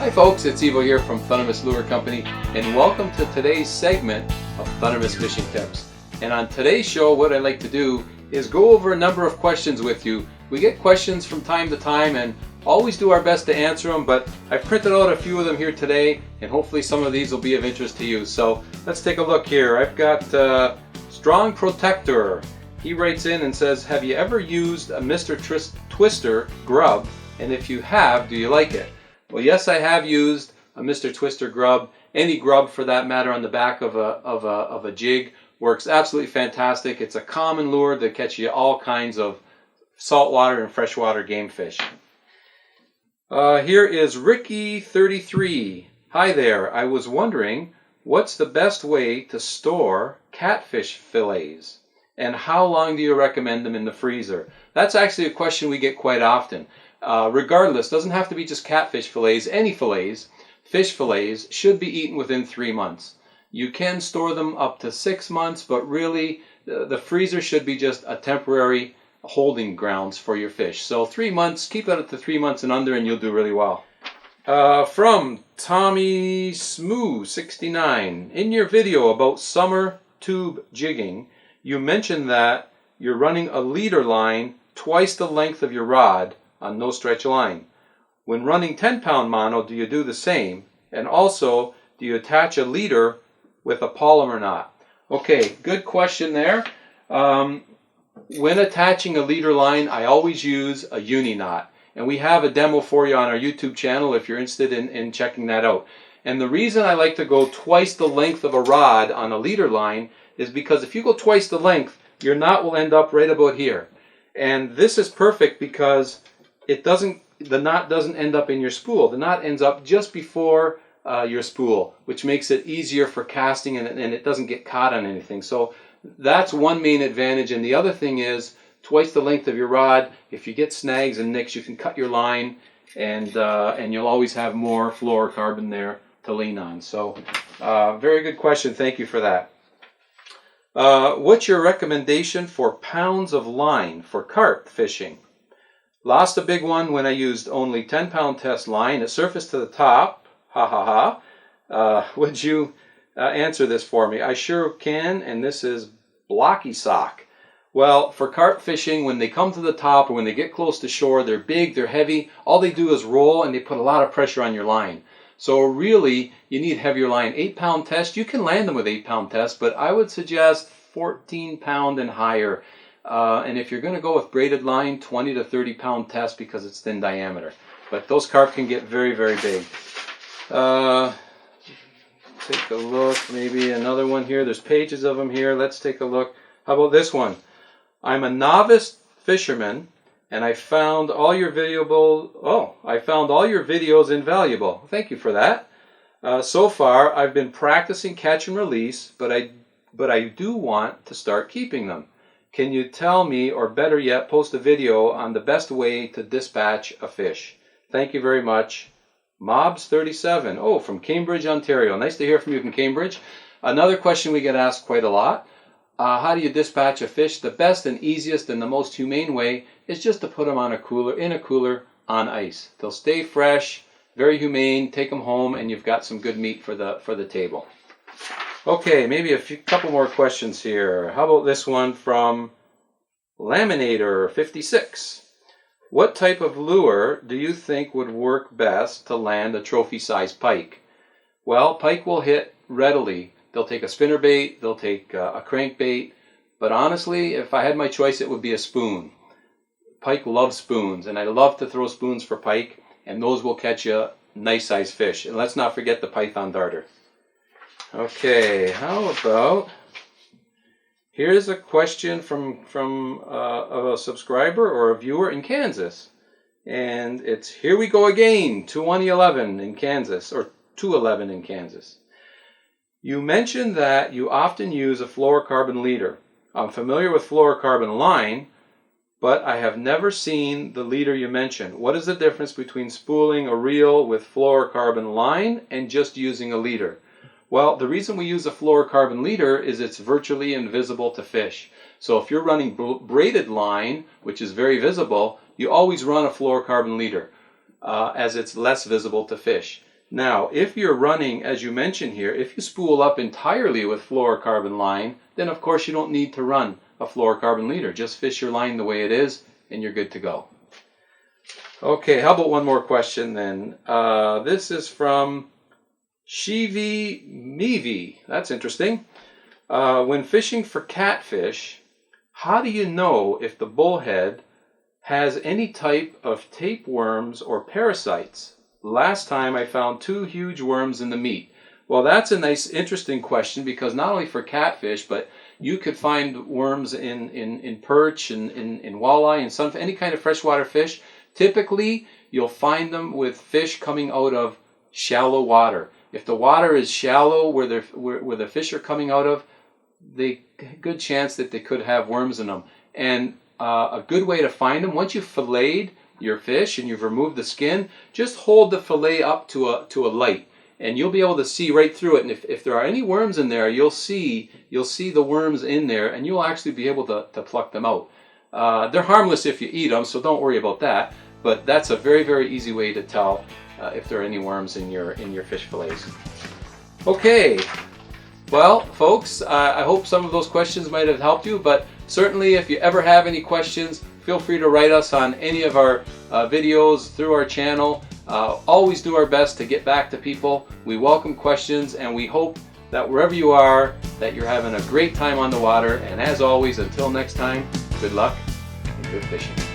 Hi folks, it's Evo here from Thundermist Lure Company, and welcome to today's segment of Thundermist Fishing Tips. And on today's show, what I like to do is go over a number of questions with you. We get questions from time to time and always do our best to answer them, but I've printed out a few of them here today, and hopefully some of these will be of interest to you. So let's take a look here. I've got Strong Protector. He writes in and says, have you ever used a Mister Twister Grub? And if you have, do you like it? Well, yes, I have used a Mister Twister Grub. Any grub, for that matter, on the back of a jig works absolutely fantastic. It's a common lure that catches you all kinds of saltwater and freshwater game fish. Here is Ricky33. Hi there. I was wondering, what's the best way to store catfish fillets? And how long do you recommend them in the freezer? That's actually a question we get quite often. Regardless, doesn't have to be just catfish fillets, any fillets, fish fillets should be eaten within 3 months. You can store them up to 6 months, but really the freezer should be just a temporary holding grounds for your fish. So 3 months, keep it up to 3 months and under and you'll do really well. From Tommy Smoo 69, in your video about summer tube jigging, you mentioned that you're running a leader line twice the length of your rod on no stretch line. When running 10-pound mono, do you do the same? And also, do you attach a leader with a polymer knot? Okay, good question there. When attaching a leader line, I always use a uni knot. And we have a demo for you on our YouTube channel if you're interested in checking that out. And the reason I like to go twice the length of a rod on a leader line is because if you go twice the length, your knot will end up right about here. And this is perfect because the knot doesn't end up in your spool. The knot ends up just before your spool, which makes it easier for casting and it doesn't get caught on anything. So that's one main advantage. And the other thing is twice the length of your rod. If you get snags and nicks, you can cut your line and you'll always have more fluorocarbon there to lean on. So very good question. Thank you for that. What's your recommendation for pounds of line for carp fishing? Lost a big one when I used only 10-pound test line. It surfaced to the top. Ha ha ha. Would you answer this for me? I sure can, and this is Blocky Sock. Well, for carp fishing, when they come to the top or when they get close to shore, they're big, they're heavy. All they do is roll and they put a lot of pressure on your line. So really, you need heavier line. 8-pound test, you can land them with 8-pound test, but I would suggest 14-pound and higher. And if you're going to go with braided line, 20 to 30-pound test because it's thin diameter. But those carp can get very, very big. Take a look, maybe another one here. There's pages of them here. Let's take a look. How about this one? I'm a novice fisherman, and I found all your videos invaluable. Thank you for that. So far, I've been practicing catch and release, but I do want to start keeping them. Can you tell me, or better yet, post a video on the best way to dispatch a fish? Thank you very much. Mobs37, oh, from Cambridge, Ontario. Nice to hear from you from Cambridge. Another question we get asked quite a lot. How do you dispatch a fish? The best and easiest and the most humane way is just to put them in a cooler on ice. They'll stay fresh, very humane. Take them home, and you've got some good meat for the table. Okay, maybe couple more questions here. How about this one from Laminator56? What type of lure do you think would work best to land a trophy-sized pike? Well, pike will hit readily. They'll take a spinnerbait, they'll take a crankbait, but honestly, if I had my choice, it would be a spoon. Pike loves spoons, and I love to throw spoons for pike, and those will catch you nice-sized fish. And let's not forget the python darter. Okay, how about, here's a question from a subscriber or a viewer in Kansas. And it's, here we go again, 2111 in Kansas, or 211 in Kansas. You mentioned that you often use a fluorocarbon leader. I'm familiar with fluorocarbon line, but I have never seen the leader you mentioned. What is the difference between spooling a reel with fluorocarbon line and just using a leader? Well, the reason we use a fluorocarbon leader is it's virtually invisible to fish. So if you're running braided line, which is very visible, you always run a fluorocarbon leader as it's less visible to fish. Now, if you're running, as you mentioned here, if you spool up entirely with fluorocarbon line, then of course you don't need to run a fluorocarbon leader. Just fish your line the way it is, and you're good to go. Okay, how about one more question then? This is from Shivi Mivi. That's interesting. When fishing for catfish, how do you know if the bullhead has any type of tapeworms or parasites? Last time I found 2 huge worms in the meat. Well, that's a nice, interesting question, because not only for catfish, but you could find worms in perch and in walleye and some any kind of freshwater fish. Typically, you'll find them with fish coming out of shallow water. If the water is shallow where the fish are coming out of, good chance that they could have worms in them. And a good way to find them, once you've filleted your fish and you've removed the skin, just hold the fillet up to a light, and you'll be able to see right through it. And if there are any worms in there, you'll see the worms in there, and you'll actually be able to pluck them out. They're harmless if you eat them, so don't worry about that. But that's a very, very easy way to tell if there are any worms in your fish fillets. Okay. Well, folks, I hope some of those questions might have helped you, but certainly if you ever have any questions, feel free to write us on any of our videos through our channel. Always do our best to get back to people. We welcome questions, and we hope that wherever you are, that you're having a great time on the water. And as always, until next time, good luck and good fishing.